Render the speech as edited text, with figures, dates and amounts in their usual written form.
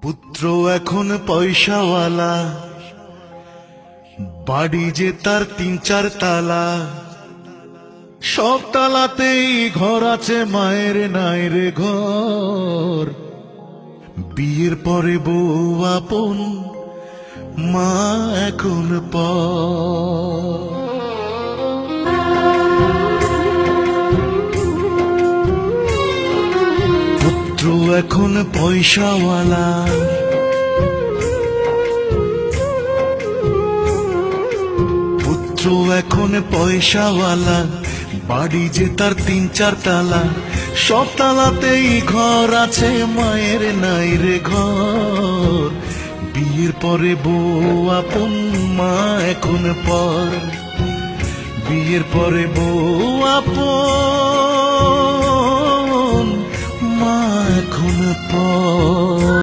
পুত্র এখন পয়সাওয়ালা, বাড়ি যে তার ৩-৪ তালা, সব তালাতেই ঘর আছে, মায়ের নাই রে ঘর। বিয়ের পরে বউ আপন, মা এখন পর। পুত্র এখন পয়সাওয়ালা, পুত্র এখন পয়সাওয়ালা, বাড়ি যে তার ৩-৪ তালা, সব তালাতেই ঘর আছে, মায়ের নাই রে ঘর। বিয়ের পরে বউ আপন, মা এখন পর। বিয়ের পরে বউ আপন, মা এখন পর।